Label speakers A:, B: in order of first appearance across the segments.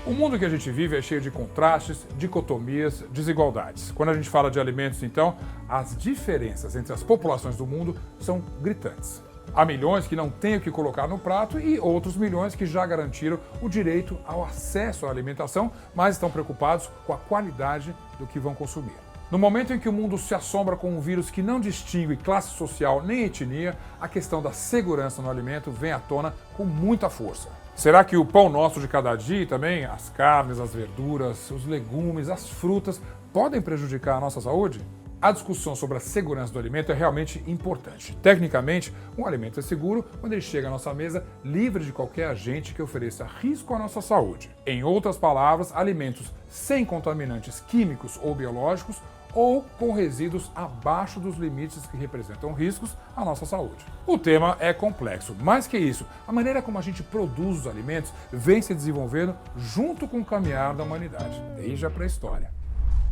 A: O mundo que a gente vive é cheio de contrastes, dicotomias, desigualdades. Quando a gente fala de alimentos, então, as diferenças entre as populações do mundo são gritantes. Há milhões que não têm o que colocar no prato e outros milhões que já garantiram o direito ao acesso à alimentação, mas estão preocupados com a qualidade do que vão consumir. No momento em que o mundo se assombra com um vírus que não distingue classe social nem etnia, a questão da segurança no alimento vem à tona com muita força. Será que o pão nosso de cada dia e também as carnes, as verduras, os legumes, as frutas podem prejudicar a nossa saúde? A discussão sobre a segurança do alimento é realmente importante. Tecnicamente, um alimento é seguro quando ele chega à nossa mesa livre de qualquer agente que ofereça risco à nossa saúde. Em outras palavras, alimentos sem contaminantes químicos ou biológicos ou com resíduos abaixo dos limites que representam riscos à nossa saúde. O tema é complexo, mais que isso, a maneira como a gente produz os alimentos vem se desenvolvendo junto com o caminhar da humanidade, desde a pré-história.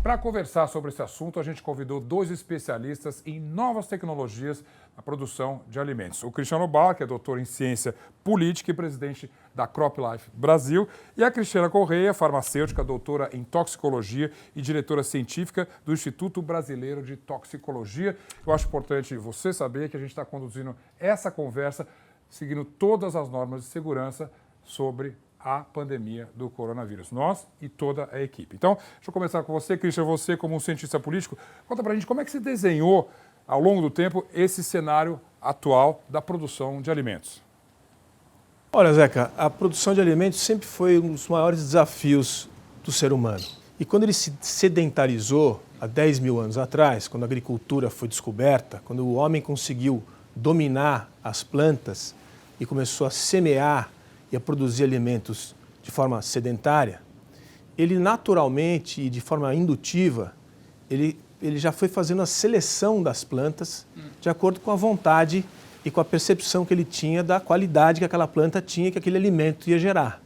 A: Para conversar sobre esse assunto, a gente convidou dois especialistas em novas tecnologias na produção de alimentos. O Cristiano Bala, que é doutor em ciência política e presidente da CropLife Brasil, e a Cristiana Correia, farmacêutica, doutora em toxicologia e diretora científica do Instituto Brasileiro de Toxicologia. Eu acho importante você saber que a gente está conduzindo essa conversa seguindo todas as normas de segurança sobre a pandemia do coronavírus. Nós e toda a equipe. Então, deixa eu começar com você, Cristian, você como um cientista político, conta pra gente como é que você desenhou ao longo do tempo esse cenário atual da produção de alimentos.
B: Olha, Zeca, a produção de alimentos sempre foi um dos maiores desafios do ser humano. E quando ele se sedentarizou, há 10 mil anos atrás, quando a agricultura foi descoberta, quando o homem conseguiu dominar as plantas e começou a semear e a produzir alimentos de forma sedentária, ele naturalmente e de forma indutiva, ele já foi fazendo a seleção das plantas de acordo com a vontade e com a percepção que ele tinha da qualidade que aquela planta tinha, que aquele alimento ia gerar.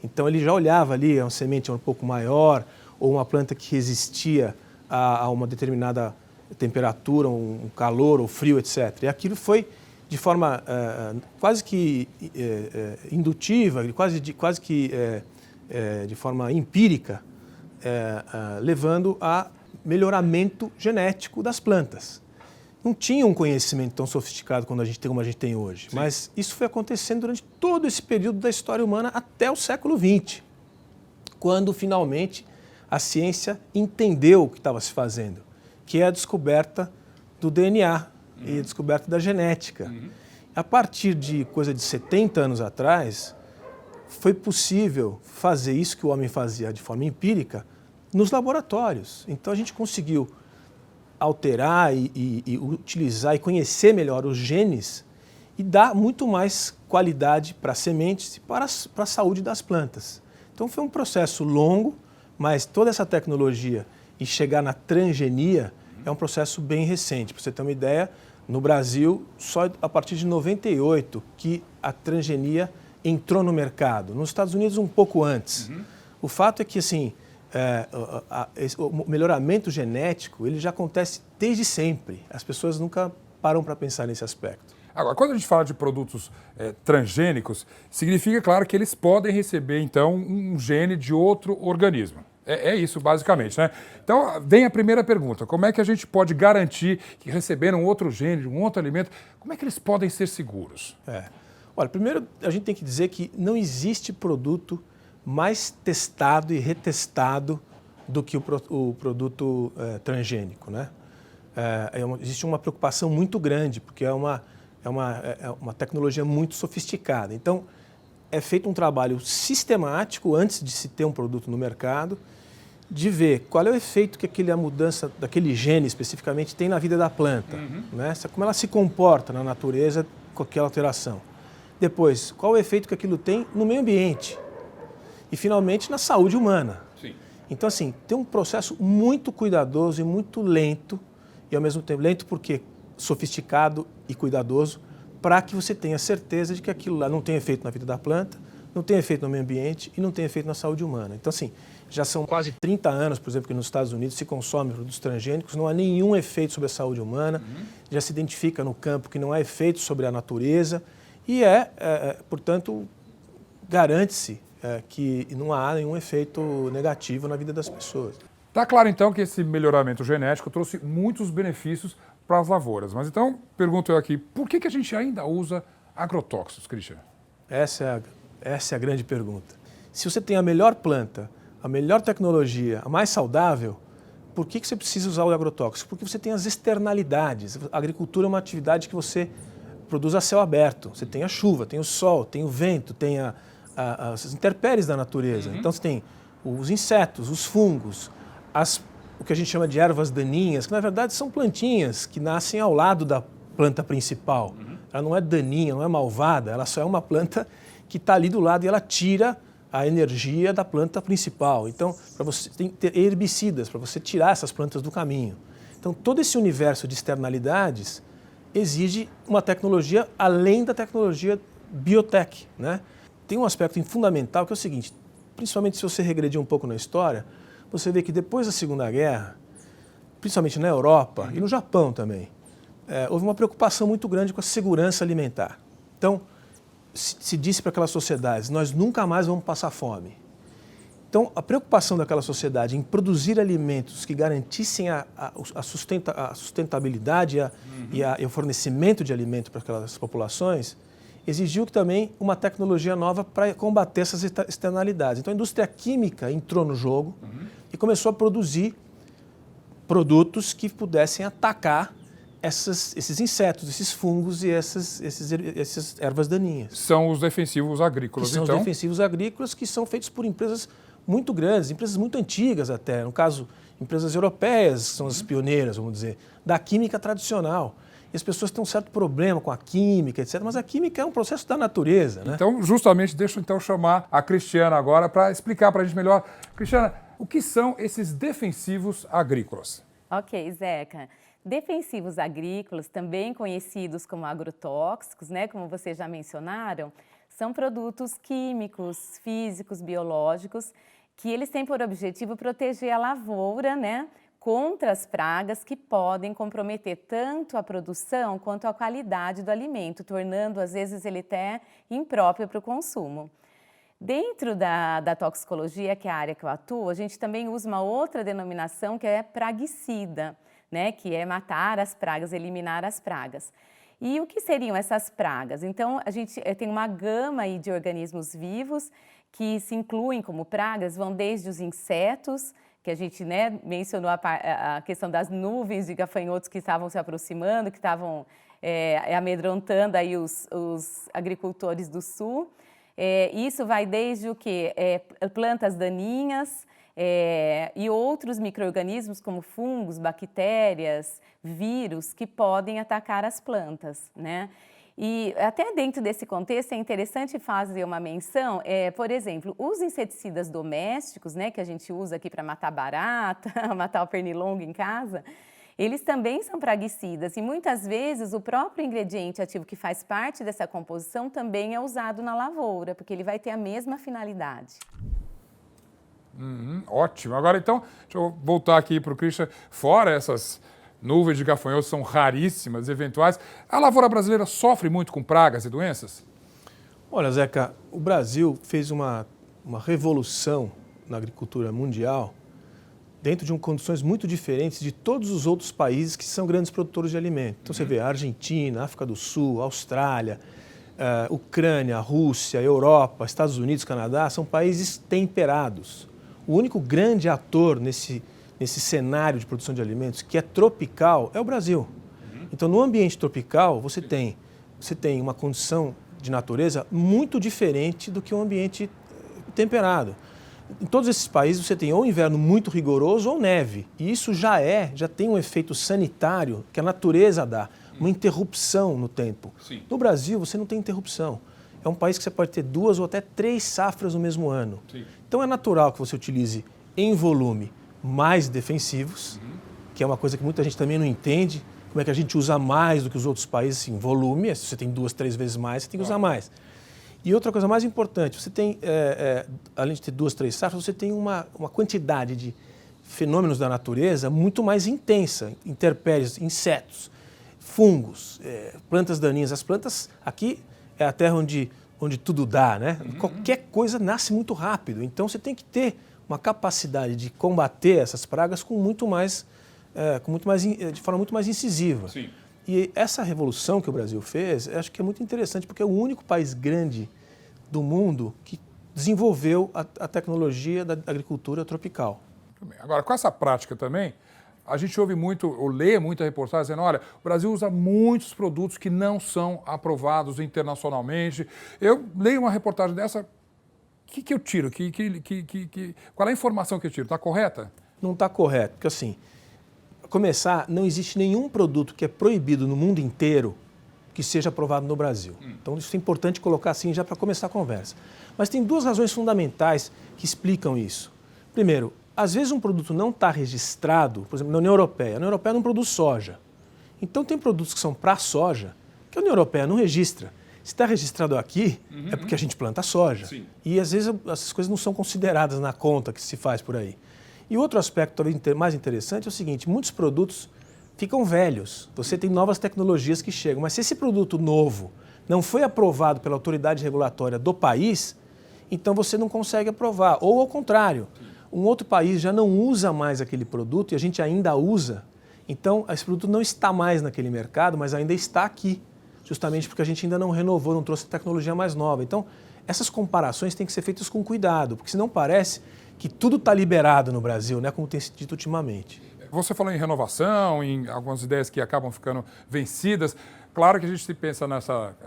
B: Então ele já olhava ali, uma semente um pouco maior, ou uma planta que resistia a uma determinada temperatura, um calor ou frio, etc. E aquilo foi de forma quase que indutiva, quase que de forma empírica, levando a melhoramento genético das plantas. Não tinha um conhecimento tão sofisticado como a gente tem hoje, sim, mas isso foi acontecendo durante todo esse período da história humana até o século XX, quando finalmente a ciência entendeu o que estava se fazendo, que é a descoberta do DNA e a descoberta da genética. A partir de coisa de 70 anos atrás, foi possível fazer isso que o homem fazia de forma empírica nos laboratórios. Então a gente conseguiu alterar e utilizar e conhecer melhor os genes e dar muito mais qualidade para as sementes e para a saúde das plantas. Então foi um processo longo, mas toda essa tecnologia e chegar na transgenia é um processo bem recente. Para você ter uma ideia, no Brasil, só a partir de 98 que a transgenia entrou no mercado. Nos Estados Unidos, um pouco antes. O fato é que, assim, o melhoramento genético ele já acontece desde sempre. As pessoas nunca param para pensar nesse aspecto.
A: Agora, quando a gente fala de produtos transgênicos, significa, claro, que eles podem receber, então, um gene de outro organismo. É isso, basicamente, né? Então, vem a primeira pergunta. Como é que a gente pode garantir que receberam outro gene, um outro alimento, como é que eles podem ser seguros?
B: Olha, primeiro a gente tem que dizer que não existe produto mais testado e retestado do que o produto transgênico, né? Existe uma preocupação muito grande, porque é uma tecnologia muito sofisticada. Então, é feito um trabalho sistemático antes de se ter um produto no mercado, de ver qual é o efeito que a mudança daquele gene especificamente tem na vida da planta, né? Como ela se comporta na natureza com aquela alteração. Depois, qual o efeito que aquilo tem no meio ambiente e, finalmente, na saúde humana.
A: Sim.
B: Então, assim, tem um processo muito cuidadoso e muito lento, e ao mesmo tempo lento porque sofisticado e cuidadoso, para que você tenha certeza de que aquilo lá não tem efeito na vida da planta, não tem efeito no meio ambiente e não tem efeito na saúde humana. Então, assim, já são quase 30 anos, por exemplo, que nos Estados Unidos se consome produtos transgênicos, não há nenhum efeito sobre a saúde humana, já se identifica no campo que não há efeito sobre a natureza e portanto, garante-se que não há nenhum efeito negativo na vida das pessoas.
A: Está claro, então, que esse melhoramento genético trouxe muitos benefícios para as lavouras. Mas então, pergunto eu aqui, por que a gente ainda usa agrotóxicos, Christian?
B: Essa é a grande pergunta. Se você tem a melhor planta, a melhor tecnologia, a mais saudável, por que você precisa usar o agrotóxico? Porque você tem as externalidades. A agricultura é uma atividade que você produz a céu aberto. Você tem a chuva, tem o sol, tem o vento, tem as intempéries da natureza. Então você tem os insetos, os fungos, o que a gente chama de ervas daninhas, que na verdade são plantinhas que nascem ao lado da planta principal. Ela não é daninha, não é malvada, ela só é uma planta que está ali do lado e ela tira a energia da planta principal. Então, para você tem que ter herbicidas, para você tirar essas plantas do caminho. Então, todo esse universo de externalidades exige uma tecnologia além da tecnologia biotech, né? Tem um aspecto fundamental que é o seguinte, principalmente se você regredir um pouco na história, você vê que depois da Segunda Guerra, principalmente na Europa e no Japão também, houve uma preocupação muito grande com a segurança alimentar. Então, se disse para aquelas sociedades, nós nunca mais vamos passar fome. Então, a preocupação daquela sociedade em produzir alimentos que garantissem a sustentabilidade e o fornecimento de alimento para aquelas populações, exigiu que também uma tecnologia nova para combater essas externalidades. Então, a indústria química entrou no jogo e começou a produzir produtos que pudessem atacar esses insetos, esses fungos e essas ervas daninhas.
A: São os defensivos agrícolas,
B: então? São os defensivos agrícolas que são feitos por empresas muito grandes, empresas muito antigas até. No caso, empresas europeias, que são as pioneiras, vamos dizer, da química tradicional. E as pessoas têm um certo problema com a química, etc. Mas a química é um processo da natureza, né?
A: Então, justamente, deixa eu então chamar a Cristiana agora para explicar para a gente melhor. Cristiana, o que são esses defensivos agrícolas?
C: Ok, Zeca. Defensivos agrícolas, também conhecidos como agrotóxicos, né, como vocês já mencionaram, são produtos químicos, físicos, biológicos, que eles têm por objetivo proteger a lavoura, né, contra as pragas que podem comprometer tanto a produção quanto a qualidade do alimento, tornando, às vezes, ele até impróprio para o consumo. Dentro da toxicologia, que é a área que eu atuo, a gente também usa uma outra denominação que é praguicida, né, que é matar as pragas, eliminar as pragas. E o que seriam essas pragas? Então, a gente tem uma gama aí de organismos vivos que se incluem como pragas, vão desde os insetos, que a gente, né, mencionou a questão das nuvens de gafanhotos que estavam se aproximando, que estavam amedrontando aí os agricultores do sul. Isso vai desde o quê? Plantas daninhas, e outros micro-organismos como fungos, bactérias, vírus que podem atacar as plantas, né? E até dentro desse contexto é interessante fazer uma menção, por exemplo, os inseticidas domésticos, né, que a gente usa aqui para matar barata, matar o pernilongo em casa, eles também são praguicidas e muitas vezes o próprio ingrediente ativo que faz parte dessa composição também é usado na lavoura, porque ele vai ter a mesma finalidade.
A: Ótimo. Agora, então, deixa eu voltar aqui para o Christian. Fora essas nuvens de gafanhotos, são raríssimas, eventuais, a lavoura brasileira sofre muito com pragas e doenças?
B: Olha, Zeca, o Brasil fez uma revolução na agricultura mundial dentro de condições muito diferentes de todos os outros países que são grandes produtores de alimento. Então, você vê a Argentina, África do Sul, Austrália, Ucrânia, Rússia, Europa, Estados Unidos, Canadá, são países temperados. O único grande ator nesse cenário de produção de alimentos que é tropical é o Brasil. Então, no ambiente tropical, você tem uma condição de natureza muito diferente do que um ambiente temperado. Em todos esses países, você tem ou inverno muito rigoroso ou neve. E isso já tem um efeito sanitário que a natureza dá, uma interrupção no tempo.
A: Sim.
B: No Brasil, você não tem interrupção. É um país que você pode ter 2 ou até 3 safras no mesmo ano.
A: Sim.
B: Então é natural que você utilize em volume mais defensivos, que é uma coisa que muita gente também não entende, como é que a gente usa mais do que os outros países, assim, volume, se você tem 2, 3 vezes mais, você tem que usar mais. E outra coisa mais importante, você tem, além de ter 2, 3 safras, você tem uma quantidade de fenômenos da natureza muito mais intensa, intempéries, insetos, fungos, plantas daninhas. As plantas, aqui é a terra onde onde tudo dá, né? Qualquer coisa nasce muito rápido. Então você tem que ter uma capacidade de combater essas pragas de forma muito mais incisiva.
A: Sim.
B: E essa revolução que o Brasil fez, eu acho que é muito interessante, porque é o único país grande do mundo que desenvolveu a tecnologia da agricultura tropical.
A: Agora, com essa prática também, a gente ouve muito, ou lê muita reportagem dizendo, olha, o Brasil usa muitos produtos que não são aprovados internacionalmente. Eu leio uma reportagem dessa, o que eu tiro? Qual é a informação que eu tiro? Está correta?
B: Não está correto, porque assim, para começar, não existe nenhum produto que é proibido no mundo inteiro que seja aprovado no Brasil. Então isso é importante colocar assim já para começar a conversa. Mas tem duas razões fundamentais que explicam isso. Primeiro, às vezes um produto não está registrado, por exemplo, na União Europeia. A União Europeia não produz soja. Então tem produtos que são para soja que a União Europeia não registra. Se está registrado aqui, é porque a gente planta soja.
A: Sim.
B: E às vezes essas coisas não são consideradas na conta que se faz por aí. E outro aspecto mais interessante é o seguinte, muitos produtos ficam velhos. Você tem novas tecnologias que chegam, mas se esse produto novo não foi aprovado pela autoridade regulatória do país, então você não consegue aprovar. Ou ao contrário, um outro país já não usa mais aquele produto e a gente ainda usa, então esse produto não está mais naquele mercado, mas ainda está aqui, justamente porque a gente ainda não renovou, não trouxe tecnologia mais nova. Então, essas comparações têm que ser feitas com cuidado, porque senão parece que tudo está liberado no Brasil, né, como tem sido dito ultimamente.
A: Você falou em renovação, em algumas ideias que acabam ficando vencidas. Claro que a gente pensa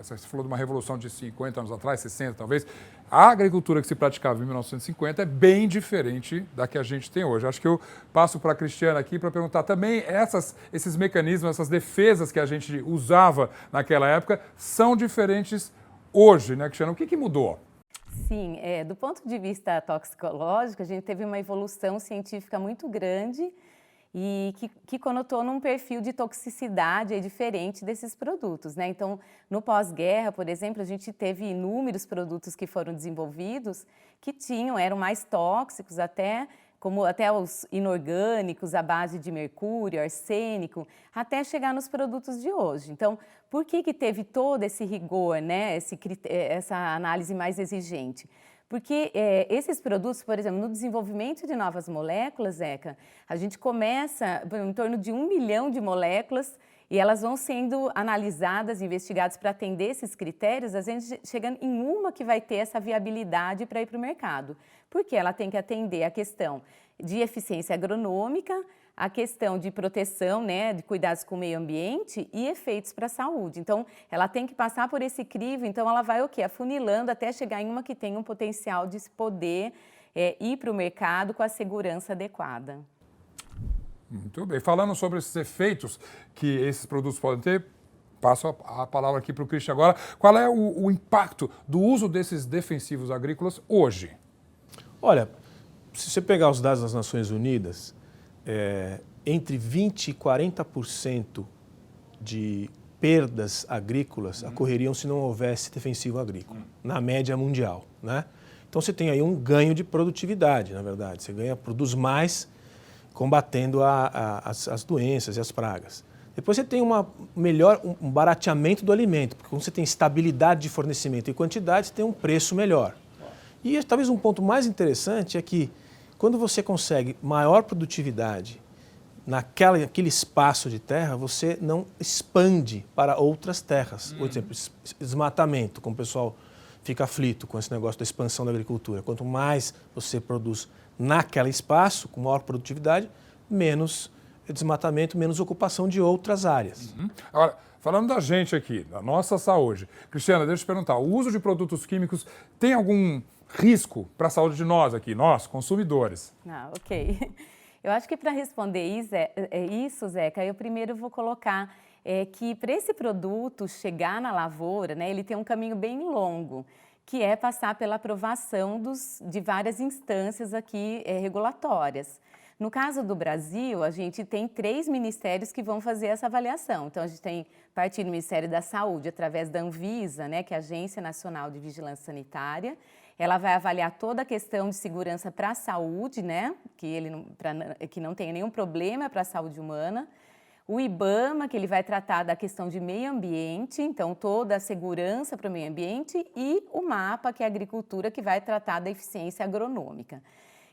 A: você falou de uma revolução de 50 anos atrás, 60 talvez. A agricultura que se praticava em 1950 é bem diferente da que a gente tem hoje. Acho que eu passo para a Cristiana aqui para perguntar também esses mecanismos, essas defesas que a gente usava naquela época são diferentes hoje, né, Cristiana? O que mudou?
C: Sim, do ponto de vista toxicológico, a gente teve uma evolução científica muito grande e que conotou num perfil de toxicidade diferente desses produtos, né? Então, no pós-guerra, por exemplo, a gente teve inúmeros produtos que foram desenvolvidos que eram mais tóxicos até os inorgânicos à base de mercúrio, arsênico, até chegar nos produtos de hoje. Então, por que teve todo esse rigor, né? Essa análise mais exigente? Porque esses produtos, por exemplo, no desenvolvimento de novas moléculas, Zeca, a gente começa em torno de 1 milhão de moléculas e elas vão sendo analisadas, investigadas para atender esses critérios, a gente chegando em uma que vai ter essa viabilidade para ir para o mercado. Porque ela tem que atender a questão de eficiência agronômica, a questão de proteção, né, de cuidados com o meio ambiente e efeitos para a saúde. Então, ela tem que passar por esse crivo, então ela vai afunilando até chegar em uma que tem um potencial de poder ir para o mercado com a segurança adequada.
A: Muito bem. Falando sobre esses efeitos que esses produtos podem ter, passo a palavra aqui para o Cristian agora. Qual é o impacto do uso desses defensivos agrícolas hoje?
B: Olha, se você pegar os dados das Nações Unidas, entre 20% e 40% de perdas agrícolas ocorreriam se não houvesse defensivo agrícola, na média mundial, né? Então você tem aí um ganho de produtividade, na verdade. Você produz mais combatendo as doenças e as pragas. Depois você tem um barateamento do alimento, porque quando você tem estabilidade de fornecimento e quantidade, você tem um preço melhor. E talvez um ponto mais interessante é que quando você consegue maior produtividade naquele espaço de terra, você não expande para outras terras. Por exemplo, desmatamento, como o pessoal fica aflito com esse negócio da expansão da agricultura. Quanto mais você produz naquele espaço, com maior produtividade, menos desmatamento, menos ocupação de outras áreas.
A: Agora, falando da gente aqui, da nossa saúde, Cristiana, deixa eu te perguntar, o uso de produtos químicos tem algum risco para a saúde de nós aqui, nós, consumidores?
C: Ok. Eu acho que para responder isso, Zeca, eu primeiro vou colocar que para esse produto chegar na lavoura, né, ele tem um caminho bem longo, que é passar pela aprovação de várias instâncias aqui regulatórias. No caso do Brasil, a gente tem 3 ministérios que vão fazer essa avaliação. Então, a gente tem partir do Ministério da Saúde, através da Anvisa, né, que é a Agência Nacional de Vigilância Sanitária. Ela vai avaliar toda a questão de segurança para a saúde, né, que não tenha nenhum problema para a saúde humana. o IBAMA, que ele vai tratar da questão de meio ambiente, então toda a segurança para o meio ambiente, e o MAPA, que é a agricultura, que vai tratar da eficiência agronômica.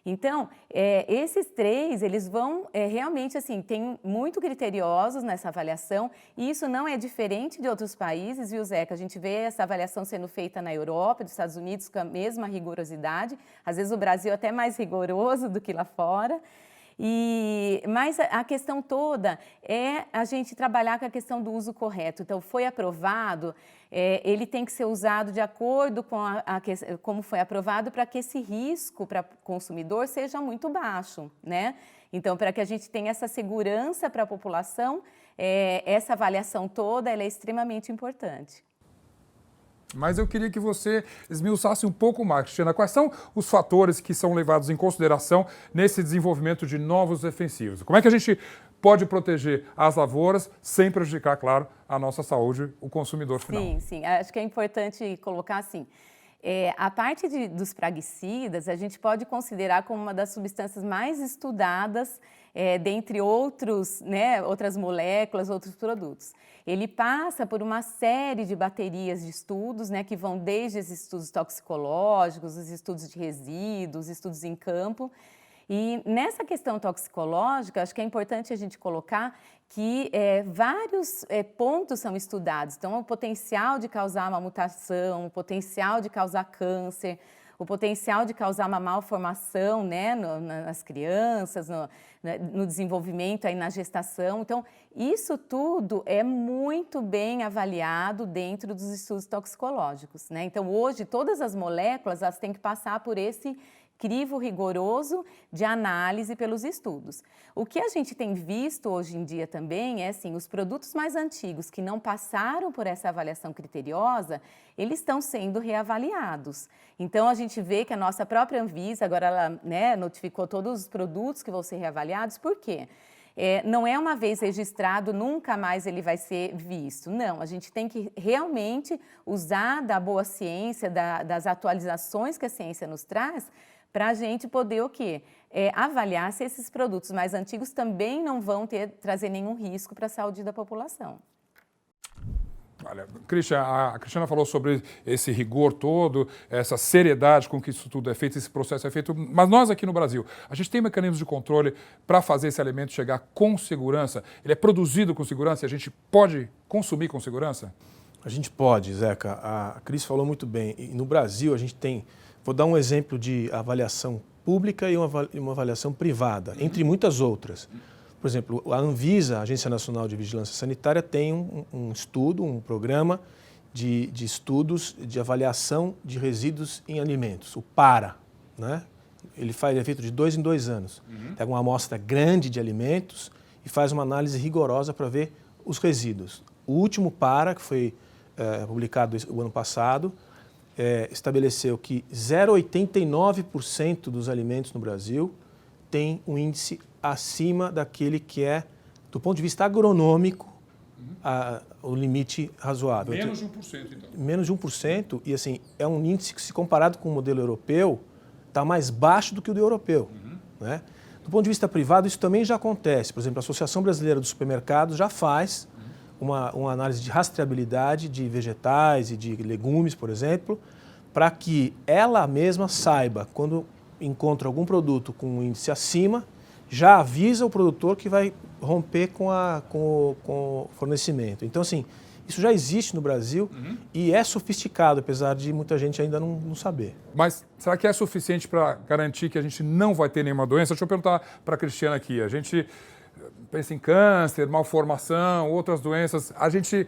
C: Então, esses três, eles vão realmente, assim, tem muito criteriosos nessa avaliação, e isso não é diferente de outros países, viu, Zeca? A gente vê essa avaliação sendo feita na Europa, nos Estados Unidos, com a mesma rigorosidade, às vezes o Brasil é até mais rigoroso do que lá fora. Mas a questão toda é a gente trabalhar com a questão do uso correto. Então, foi aprovado, ele tem que ser usado de acordo com como foi aprovado, para que esse risco para o consumidor seja muito baixo, né? Então, para que a gente tenha essa segurança para a população, essa avaliação toda ela é extremamente importante.
A: Mas eu queria que você esmiuçasse um pouco mais, Cristiana. Quais são os fatores que são levados em consideração nesse desenvolvimento de novos defensivos? Como é que a gente pode proteger as lavouras sem prejudicar, claro, a nossa saúde, o consumidor final?
C: Sim. Acho que é importante colocar assim. A parte dos praguicidas, a gente pode considerar como uma das substâncias mais estudadas, dentre outras moléculas, outros produtos. Ele passa por uma série de baterias de estudos, né, que vão desde os estudos toxicológicos, os estudos de resíduos, estudos em campo. E nessa questão toxicológica, acho que é importante a gente colocar que vários pontos são estudados. Então, o potencial de causar uma mutação, o potencial de causar câncer, o potencial de causar uma malformação, né, nas crianças, no desenvolvimento, aí na gestação. Então, isso tudo é muito bem avaliado dentro dos estudos toxicológicos, né? Então, hoje, todas as moléculas elas têm que passar por esse crivo rigoroso de análise pelos estudos. O que a gente tem visto hoje em dia também é assim, os produtos mais antigos que não passaram por essa avaliação criteriosa, eles estão sendo reavaliados. Então, a gente vê que a nossa própria Anvisa, agora ela, né, notificou todos os produtos que vão ser reavaliados. Por quê? Não é uma vez registrado, nunca mais ele vai ser visto. Não, a gente tem que realmente usar da boa ciência, das atualizações que a ciência nos traz, para a gente poder o quê? Avaliar se esses produtos mais antigos também não vão trazer nenhum risco para a saúde da população.
A: Olha, a Cristiana falou sobre esse rigor todo, essa seriedade com que isso tudo é feito, esse processo é feito, mas nós aqui no Brasil, a gente tem mecanismos de controle para fazer esse alimento chegar com segurança? Ele é produzido com segurança e a gente pode consumir com segurança?
B: A gente pode, Zeca. A Cris falou muito bem. E no Brasil, a gente tem... Vou dar um exemplo de avaliação pública e uma avaliação privada, entre muitas outras. Por exemplo, a Anvisa, a Agência Nacional de Vigilância Sanitária, tem um estudo, um programa de estudos de avaliação de resíduos em alimentos, o PARA, né? Ele é feito de 2 em 2 anos. Pega uma amostra grande de alimentos e faz uma análise rigorosa para ver os resíduos. O último PARA, que foi publicado o ano passado, estabeleceu que 0,89% dos alimentos no Brasil tem um índice acima daquele que é, do ponto de vista agronômico, o limite razoável.
A: Menos de 1%, então.
B: Menos de 1%, e assim, é um índice que, se comparado com o modelo europeu, está mais baixo do que o do europeu. Né? Do ponto de vista privado, isso também já acontece. Por exemplo, a Associação Brasileira dos Supermercados já faz uma análise de rastreabilidade de vegetais e de legumes, por exemplo, para que ela mesma saiba, quando encontra algum produto com um índice acima, já avisa o produtor que vai romper com o fornecimento. Então, assim, isso já existe no Brasil e é sofisticado, apesar de muita gente ainda não saber.
A: Mas será que é suficiente para garantir que a gente não vai ter nenhuma doença? Deixa eu perguntar para a Cristiana aqui. A gente pensa em câncer, malformação, outras doenças. A gente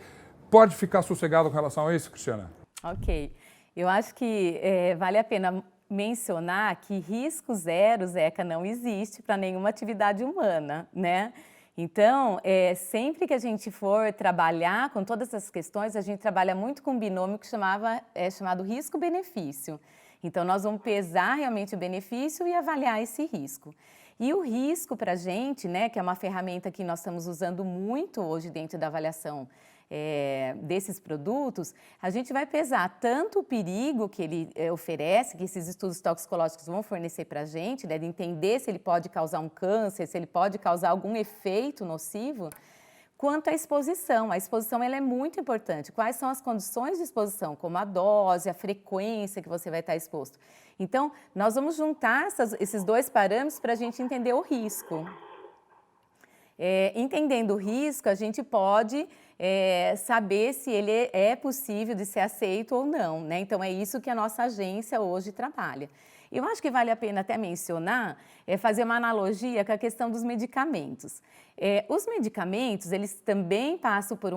A: pode ficar sossegado com relação a isso, Cristiana?
C: Ok. Eu acho que vale a pena mencionar que risco zero, Zeca, não existe para nenhuma atividade humana, né? Então, sempre que a gente for trabalhar com todas essas questões, a gente trabalha muito com um binômio que chamado risco-benefício. Então, nós vamos pesar realmente o benefício e avaliar esse risco. E o risco para a gente, né, que é uma ferramenta que nós estamos usando muito hoje dentro da avaliação desses produtos, a gente vai pesar tanto o perigo que ele oferece, que esses estudos toxicológicos vão fornecer para a gente, né, de entender se ele pode causar um câncer, se ele pode causar algum efeito nocivo, quanto à exposição. A exposição ela é muito importante. Quais são as condições de exposição, como a dose, a frequência que você vai estar exposto. Então, nós vamos juntar esses dois parâmetros para a gente entender o risco. Entendendo o risco, a gente pode saber se ele é possível de ser aceito ou não, né? Então, é isso que a nossa agência hoje trabalha. Eu acho que vale a pena até mencionar, fazer uma analogia com a questão dos medicamentos. Os medicamentos, eles também passam por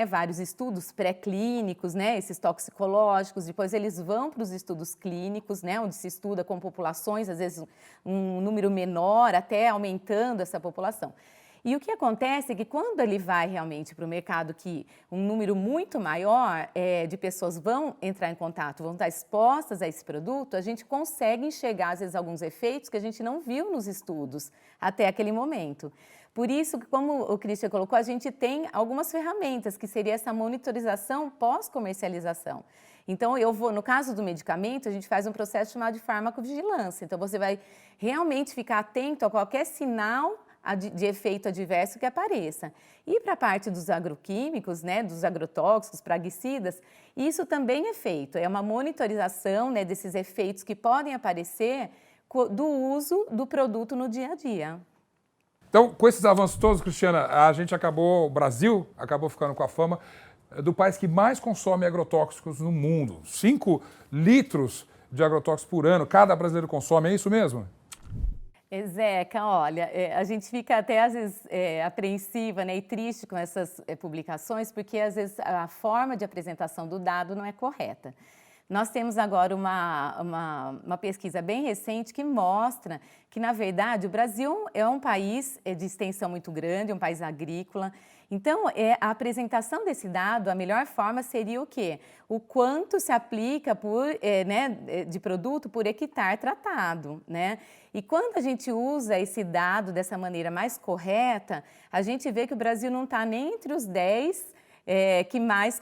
C: vários estudos pré-clínicos, né, esses toxicológicos, depois eles vão para os estudos clínicos, né, onde se estuda com populações, às vezes um número menor, até aumentando essa população. E o que acontece é que quando ele vai realmente para o mercado, que um número muito maior de pessoas vão entrar em contato, vão estar expostas a esse produto, a gente consegue enxergar, às vezes, alguns efeitos que a gente não viu nos estudos até aquele momento. Por isso, como o Christian colocou, a gente tem algumas ferramentas, que seria essa monitorização pós-comercialização. Então, no caso do medicamento, a gente faz um processo chamado de farmacovigilância. Então, você vai realmente ficar atento a qualquer sinal de efeito adverso que apareça. E para a parte dos agroquímicos, né, dos agrotóxicos, praguicidas, isso também é feito. É uma monitorização, né, desses efeitos que podem aparecer do uso do produto no dia a dia.
A: Então, com esses avanços todos, Cristiana, o Brasil acabou ficando com a fama do país que mais consome agrotóxicos no mundo. 5 litros de agrotóxicos por ano, cada brasileiro consome, é isso mesmo?
C: Zeca, olha, a gente fica até às vezes apreensiva, né, e triste com essas publicações, porque às vezes a forma de apresentação do dado não é correta. Nós temos agora uma pesquisa bem recente que mostra que, na verdade, o Brasil é um país de extensão muito grande, um país agrícola. Então, a apresentação desse dado, a melhor forma seria o quê? O quanto se aplica de produto por hectare tratado, né? E quando a gente usa esse dado dessa maneira mais correta, a gente vê que o Brasil não está nem entre os 10 que mais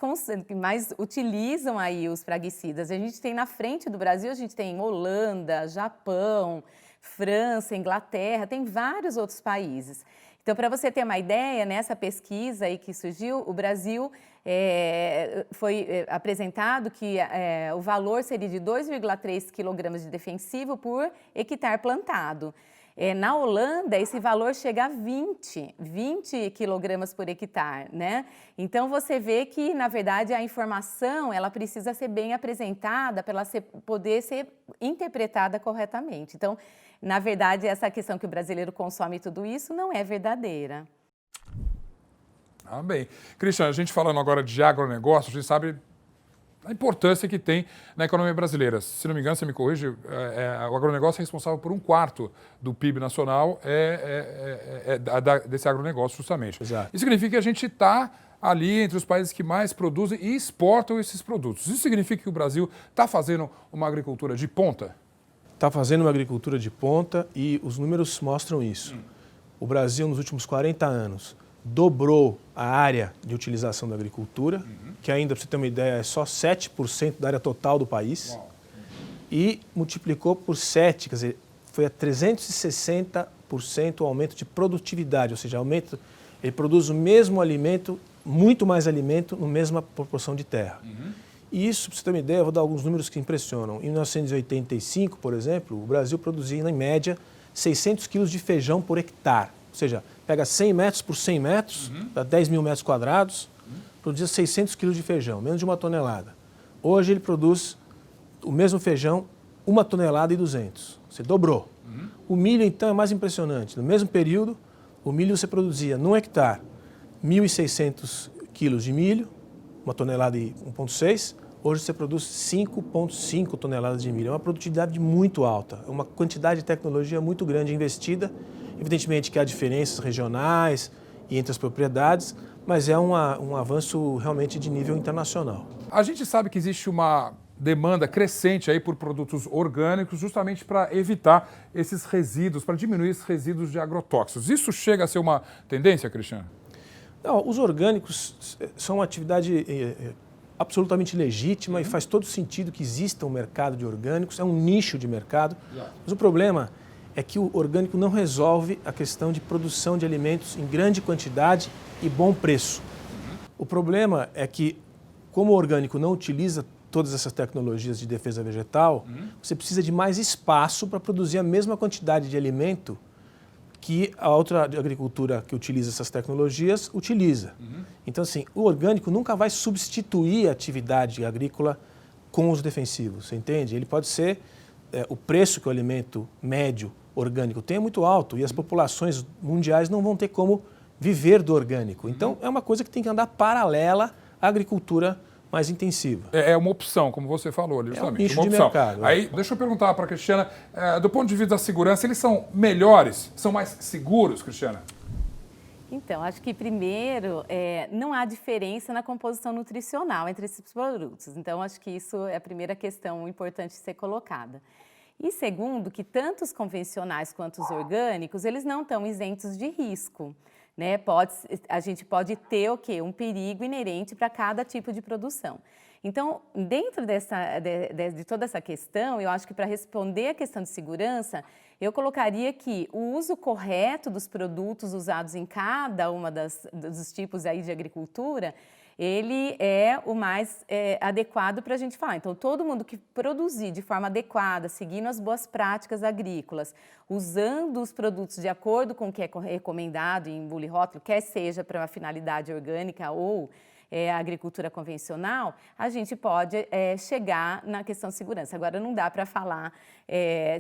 C: utilizam aí os praguicidas. A gente tem na frente do Brasil, a gente tem Holanda, Japão, França, Inglaterra, tem vários outros países. Então, para você ter uma ideia, nessa pesquisa aí que surgiu, o Brasil foi apresentado que o valor seria de 2,3 kg de defensivo por hectare plantado. Na Holanda, esse valor chega a 20 quilogramas por hectare, né? Então, você vê que, na verdade, a informação ela precisa ser bem apresentada para ela poder ser interpretada corretamente. Então, na verdade, essa questão que o brasileiro consome tudo isso não é verdadeira.
A: Ah, bem. Cristian, a gente falando agora de agronegócio, a gente sabe a importância que tem na economia brasileira. Se não me engano, você me corrige, o agronegócio é responsável por 1/4 do PIB nacional desse agronegócio, justamente.
B: Exato.
A: Isso significa que a gente está ali entre os países que mais produzem e exportam esses produtos. Isso significa que o Brasil está fazendo uma agricultura de ponta?
B: Está fazendo uma agricultura de ponta e os números mostram isso. O Brasil, nos últimos 40 anos, dobrou a área de utilização da agricultura, que ainda, para você ter uma ideia, é só 7% da área total do país. Uau. E multiplicou por 7, quer dizer, foi a 360% o aumento de produtividade, ou seja, ele produz o mesmo alimento, muito mais alimento, na mesma proporção de terra. E isso, para você ter uma ideia, eu vou dar alguns números que impressionam. Em 1985, por exemplo, o Brasil produzia, em média, 600 quilos de feijão por hectare. Ou seja, pega 100 metros por 100 metros, dá 10 mil metros quadrados, produzia 600 quilos de feijão, menos de 1 tonelada. Hoje ele produz o mesmo feijão, 1 tonelada e 200. Você dobrou. O milho, então, é mais impressionante. No mesmo período, o milho você produzia, num hectare, 1.600 quilos de milho, 1 tonelada e 1,6. Hoje você produz 5,5 toneladas de milho. É uma produtividade muito alta, é uma quantidade de tecnologia muito grande investida. Evidentemente que há diferenças regionais e entre as propriedades, mas é um avanço realmente de nível internacional.
A: A gente sabe que existe uma demanda crescente aí por produtos orgânicos justamente para evitar esses resíduos, para diminuir esses resíduos de agrotóxicos. Isso chega a ser uma tendência, Cristiano?
B: Não, os orgânicos são uma atividade absolutamente legítima e faz todo sentido que exista um mercado de orgânicos, é um nicho de mercado, mas o problema é que o orgânico não resolve a questão de produção de alimentos em grande quantidade e bom preço. O problema é que, como o orgânico não utiliza todas essas tecnologias de defesa vegetal, você precisa de mais espaço para produzir a mesma quantidade de alimento que a outra agricultura que utiliza essas tecnologias utiliza. Então, assim, o orgânico nunca vai substituir a atividade agrícola com os defensivos, você entende? Ele pode ser, o preço que o alimento médio orgânico tem é muito alto e as populações mundiais não vão ter como viver do orgânico. Então, é uma coisa que tem que andar paralela à agricultura mais intensiva.
A: É uma opção, como você falou ali, justamente.
B: É um nicho
A: uma
B: de
A: opção.
B: mercado.
A: Aí, deixa eu perguntar para a Cristiana, do ponto de vista da segurança, eles são melhores? São mais seguros, Cristiana?
C: Então, acho que primeiro, não há diferença na composição nutricional entre esses produtos. Então, acho que isso é a primeira questão importante de ser colocada. E segundo, que tanto os convencionais quanto os orgânicos, eles não estão isentos de risco. Né? A gente pode ter o quê? Um perigo inerente para cada tipo de produção. Então, dentro de toda essa questão, eu acho que para responder a questão de segurança, eu colocaria que o uso correto dos produtos usados em cada uma dos tipos aí de agricultura, ele é o mais adequado para a gente falar. Então, todo mundo que produzir de forma adequada, seguindo as boas práticas agrícolas, usando os produtos de acordo com o que é recomendado em bula e rótulo, quer seja para uma finalidade orgânica ou a agricultura convencional, a gente pode chegar na questão de segurança. Agora, não dá para falar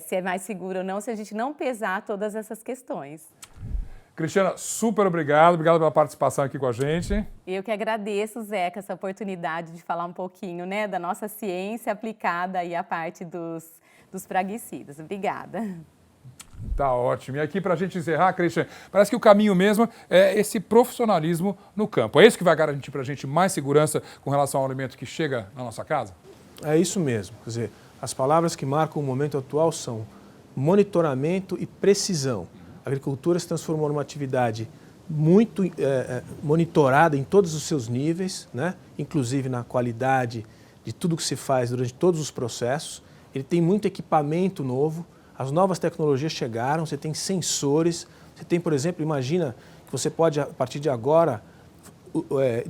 C: se é mais seguro ou não, se a gente não pesar todas essas questões.
A: Cristiana, super obrigado pela participação aqui com a gente.
C: Eu que agradeço, Zeca, essa oportunidade de falar um pouquinho, né, da nossa ciência aplicada aí à parte dos praguicidas. Obrigada.
A: Tá ótimo. E aqui, para a gente encerrar, Cristian, parece que o caminho mesmo é esse profissionalismo no campo. É isso que vai garantir para a gente mais segurança com relação ao alimento que chega na nossa casa?
B: É isso mesmo. Quer dizer, as palavras que marcam o momento atual são monitoramento e precisão. A agricultura se transformou numa atividade muito monitorada em todos os seus níveis, né? Inclusive na qualidade de tudo que se faz durante todos os processos. Ele tem muito equipamento novo. As novas tecnologias chegaram, você tem sensores, você tem, por exemplo, imagina que você pode, a partir de agora,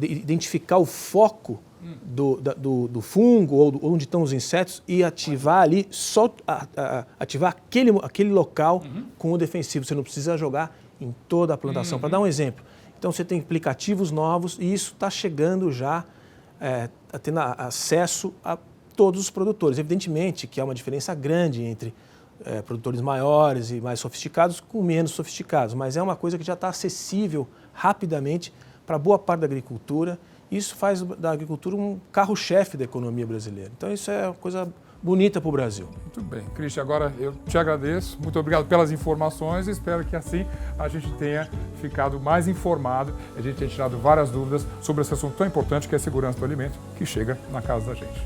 B: identificar o foco do fungo ou onde estão os insetos e ativar ali, ativar aquele local com o defensivo. Você não precisa jogar em toda a plantação. Para dar um exemplo, então você tem aplicativos novos e isso está chegando já, tendo acesso a todos os produtores. Evidentemente que há uma diferença grande entre produtores maiores e mais sofisticados com menos sofisticados, mas é uma coisa que já está acessível rapidamente para boa parte da agricultura. Isso faz da agricultura um carro-chefe da economia brasileira. Então isso é uma coisa bonita para o Brasil.
A: Muito bem. Cristian, agora eu te agradeço. Muito obrigado pelas informações e espero que assim a gente tenha ficado mais informado, a gente tenha tirado várias dúvidas sobre esse assunto tão importante que é a segurança do alimento que chega na casa da gente.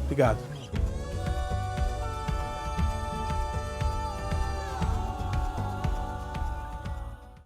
B: Obrigado.